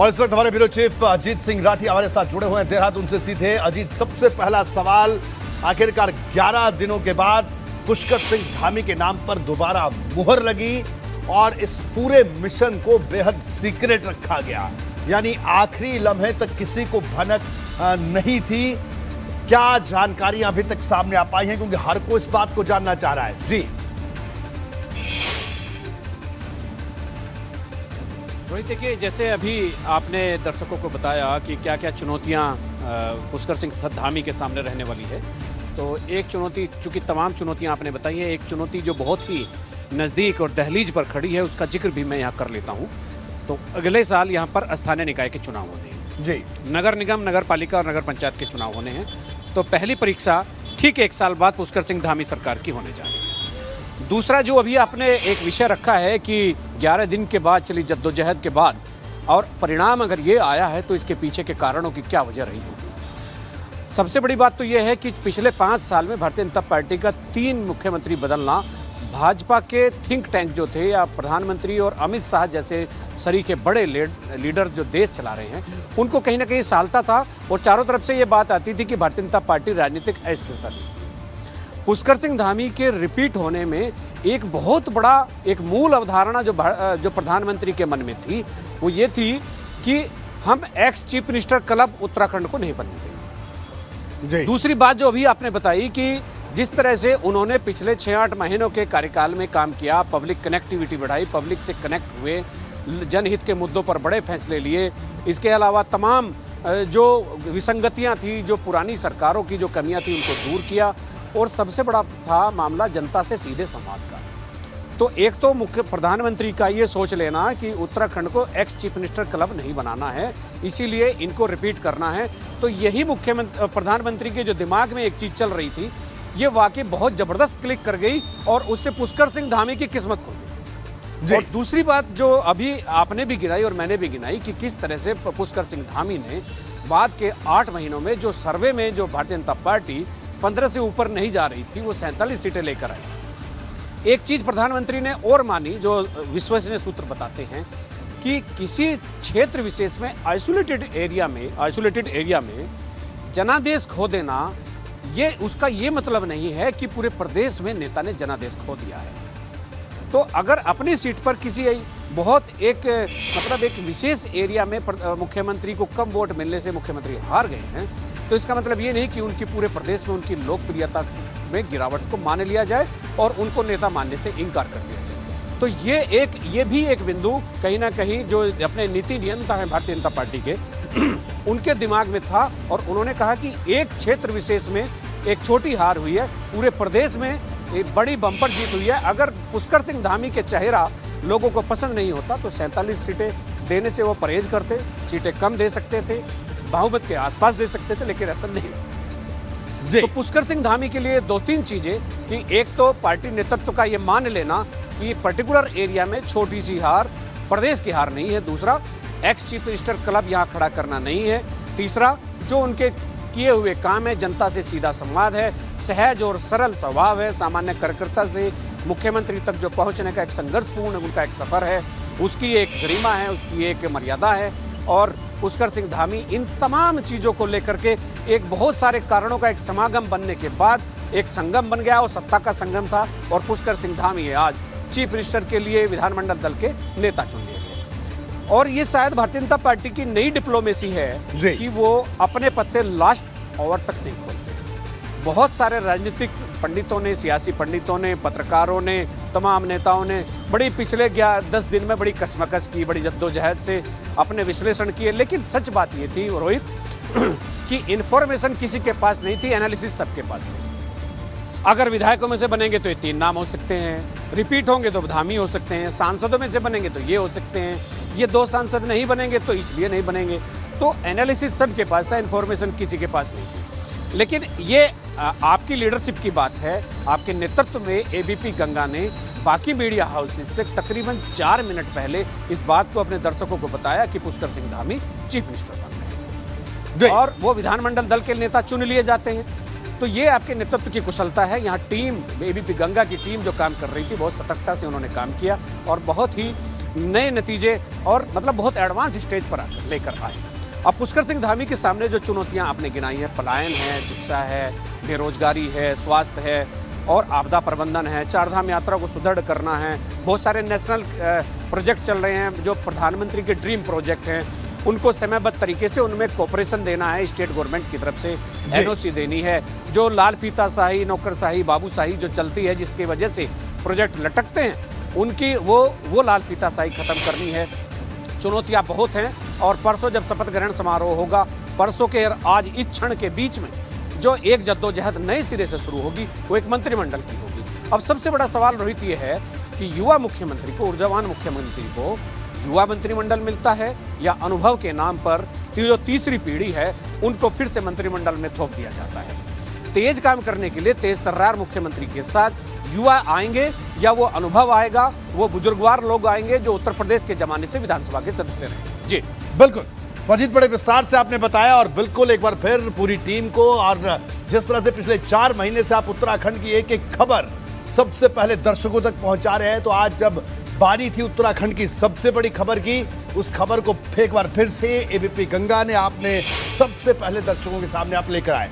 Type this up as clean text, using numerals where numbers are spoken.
और इस वक्त हमारे ब्यूरो चीफ अजीत सिंह राठी हमारे साथ जुड़े हुए हैं देहरादून से सीधे। अजीत, सबसे पहला सवाल, आखिरकार 11 दिनों के बाद पुष्कर सिंह धामी के नाम पर दोबारा मुहर लगी और इस पूरे मिशन को बेहद सीक्रेट रखा गया, यानी आखिरी लम्हे तक किसी को भनक नहीं थी। क्या जानकारियां अभी तक सामने आ पाई हैं, क्योंकि हर कोई इस बात को जानना चाह रहा है। जी रोहित, देखिए, जैसे अभी आपने दर्शकों को बताया कि क्या क्या चुनौतियां पुष्कर सिंह धामी के सामने रहने वाली है, तो एक चुनौती, चूंकि तमाम चुनौतियां आपने बताई है, एक चुनौती जो बहुत ही नज़दीक और दहलीज पर खड़ी है, उसका जिक्र भी मैं यहाँ कर लेता हूँ। तो अगले साल यहाँ पर स्थानीय निकाय के चुनाव होने हैं जी, नगर निगम, नगर पालिका और नगर पंचायत के चुनाव होने हैं। तो पहली परीक्षा ठीक 1 साल बाद पुष्कर सिंह धामी सरकार की होने जा रही है। दूसरा, जो अभी आपने एक विषय रखा है कि 11 दिन के बाद चली जद्दोजहद के बाद और परिणाम अगर ये आया है, तो इसके पीछे के कारणों की क्या वजह रही होगी। सबसे बड़ी बात तो ये है कि पिछले 5 साल में भारतीय जनता पार्टी का 3 मुख्यमंत्री बदलना, भाजपा के थिंक टैंक जो थे या प्रधानमंत्री और अमित शाह जैसे सरीखे बड़े लीडर जो देश चला रहे हैं, उनको कहीं ना कहीं सालता था और चारों तरफ से ये बात आती थी कि भारतीय जनता पार्टी राजनीतिक अस्थिरता थी। पुष्कर सिंह धामी के रिपीट होने में एक बहुत बड़ा एक मूल अवधारणा जो प्रधानमंत्री के मन में थी, वो ये थी कि हम ex chief minister club Uttarakhand को नहीं बनने देंगे। दूसरी बात जो अभी आपने बताई कि जिस तरह से उन्होंने पिछले 6-8 महीनों के कार्यकाल में काम किया, पब्लिक कनेक्टिविटी बढ़ाई, पब्लिक से कनेक्ट हुए, जनहित के मुद्दों पर बड़े फैसले लिए, इसके अलावा तमाम जो विसंगतियां थी, जो पुरानी सरकारों की जो कमियां थी, उनको दूर किया, और सबसे बड़ा था मामला जनता से सीधे संवाद का। तो एक तो मुख्य प्रधानमंत्री का ये सोच लेना कि उत्तराखंड को एक्स चीफ मिनिस्टर क्लब नहीं बनाना है, इसीलिए इनको रिपीट करना है, तो यही प्रधानमंत्री के जो दिमाग में एक चीज़ चल रही थी, ये वाकई बहुत ज़बरदस्त क्लिक कर गई और उससे पुष्कर सिंह धामी की किस्मत खुल गई। और दूसरी बात जो अभी आपने भी गिनाई और मैंने भी गिनाई कि किस तरह से पुष्कर सिंह धामी ने बाद के 8 महीनों में जो सर्वे में जो भारतीय जनता पार्टी 15 से ऊपर नहीं जा रही थी, वो 47 सीटें लेकर आई। एक चीज़ प्रधानमंत्री ने और मानी, जो विश्वसनीय सूत्र बताते हैं कि किसी क्षेत्र विशेष में आइसोलेटेड एरिया में जनादेश खो देना, ये उसका ये मतलब नहीं है कि पूरे प्रदेश में नेता ने जनादेश खो दिया है। तो अगर अपनी सीट पर किसी बहुत एक विशेष एरिया में मुख्यमंत्री को कम वोट मिलने से मुख्यमंत्री हार गए हैं, तो इसका मतलब ये नहीं कि उनकी पूरे प्रदेश में उनकी लोकप्रियता में गिरावट को मान लिया जाए और उनको नेता मानने से इनकार कर दिया जाए। तो ये भी एक बिंदु कहीं ना कहीं जो अपने नीति नियंता है भारतीय जनता पार्टी के उनके दिमाग में था, और उन्होंने कहा कि एक क्षेत्र विशेष में एक छोटी हार हुई है, पूरे प्रदेश में एक बड़ी बम्पर जीत हुई है। अगर पुष्कर सिंह धामी के चेहरा लोगों को पसंद नहीं होता तो 47 सीटें देने से वो परहेज करते, सीटें कम दे सकते थे, बहुमत के आसपास दे सकते थे, लेकिन ऐसा नहीं। तो पुष्कर सिंह धामी के लिए 2-3 चीजें कि एक तो पार्टी नेतृत्व का ये मान लेना कि पर्टिकुलर एरिया में छोटी सी हार प्रदेश की हार नहीं है। दूसरा, एक्स चीफ मिनिस्टर क्लब यहाँ खड़ा करना नहीं है। तीसरा, जो उनके किए हुए काम है, जनता से सीधा संवाद है, सहज और सरल स्वभाव है, सामान्य कार्यकर्ता से मुख्यमंत्री तक जो पहुँचने का एक संघर्षपूर्ण उनका एक सफर है, उसकी एक गरिमा है, उसकी एक मर्यादा है। और पुष्कर सिंह धामी इन तमाम चीज़ों को लेकर के एक बहुत सारे कारणों का एक समागम बनने के बाद एक संगम बन गया, और सत्ता का संगम था, और पुष्कर सिंह धामी है आज चीफ मिनिस्टर के लिए विधानमंडल दल के नेता चुन लिए गए। और ये शायद भारतीय जनता पार्टी की नई डिप्लोमेसी है कि वो अपने पत्ते लास्ट ओवर तक नहीं खोलते। बहुत सारे राजनीतिक पंडितों ने, सियासी पंडितों ने, पत्रकारों ने, तमाम नेताओं ने बड़ी पिछले 10 दिन में बड़ी कसमकस की, बड़ी जद्दोजहद से अपने विश्लेषण किए, लेकिन सच बात ये थी रोहित कि इन्फॉर्मेशन किसी के पास नहीं थी, एनालिसिस सबके पास थी। अगर विधायकों में से बनेंगे तो ये 3 नाम हो सकते हैं, रिपीट होंगे तो धामी हो सकते हैं, सांसदों में से बनेंगे तो ये हो सकते हैं, ये 2 सांसद नहीं बनेंगे तो इसलिए नहीं बनेंगे। तो एनालिसिस सबके पास है, इन्फॉर्मेशन किसी के पास नहीं थी। लेकिन ये आपकी लीडरशिप की बात है, आपके नेतृत्व में एबीपी गंगा ने बाकी मीडिया हाउसेज से तकरीबन 4 मिनट पहले इस बात को अपने दर्शकों को बताया कि पुष्कर सिंह धामी चीफ मिनिस्टर बनते हैं और वो विधानमंडल दल के नेता चुन लिए जाते हैं। तो ये आपके नेतृत्व की कुशलता है। यहाँ टीम, एबीपी गंगा की टीम जो काम कर रही थी, बहुत सतर्कता से उन्होंने काम किया और बहुत ही नए नतीजे और मतलब बहुत एडवांस स्टेज पर आकर लेकर आए। अब पुष्कर सिंह धामी के सामने जो चुनौतियां आपने गिनाई हैं, पलायन है, शिक्षा है, बेरोजगारी है, स्वास्थ्य है और आपदा प्रबंधन है, चारधाम यात्रा को सुदृढ़ करना है, बहुत सारे नेशनल प्रोजेक्ट चल रहे हैं जो प्रधानमंत्री के ड्रीम प्रोजेक्ट हैं, उनको समयबद्ध तरीके से उनमें कोऑपरेशन देना है, स्टेट गवर्नमेंट की तरफ से एनओसी देनी है। जो लाल फीताशाही, नौकरशाही, बाबूशाही जो चलती है जिसकी वजह से प्रोजेक्ट लटकते हैं, उनकी वो लाल फीताशाही खत्म करनी है। चुनौतियां बहुत हैं और परसों जब शपथ ग्रहण समारोह होगा, परसों के आज इस क्षण के बीच में जो एक जद्दोजहद नए सिरे से शुरू होगी वो एक मंत्रिमंडल की होगी। अब सबसे बड़ा सवाल रोहित ये है कि युवा मुख्यमंत्री को, ऊर्जावान मुख्यमंत्री को युवा मंत्रिमंडल मिलता है या अनुभव के नाम पर जो तीसरी पीढ़ी है उनको फिर से मंत्रिमंडल में थोप दिया जाता है। तेज काम करने के लिए तेज तर्रार मुख्यमंत्री के साथ युवा आएंगे या वो अनुभव आएगा, वो बुजुर्गवार लोग आएंगे जो उत्तर प्रदेश के जमाने से विधानसभा के सदस्य रहे। जी बिल्कुल अजीत, बड़े विस्तार से आपने बताया और बिल्कुल एक बार फिर पूरी टीम को, और जिस तरह से पिछले 4 महीने से आप उत्तराखंड की एक एक खबर सबसे पहले दर्शकों तक पहुंचा रहे हैं, तो आज जब बारी थी उत्तराखंड की सबसे बड़ी खबर की, उस खबर को एक बार फिर से एबीपी गंगा ने आपने सबसे पहले दर्शकों के सामने आप लेकर आए।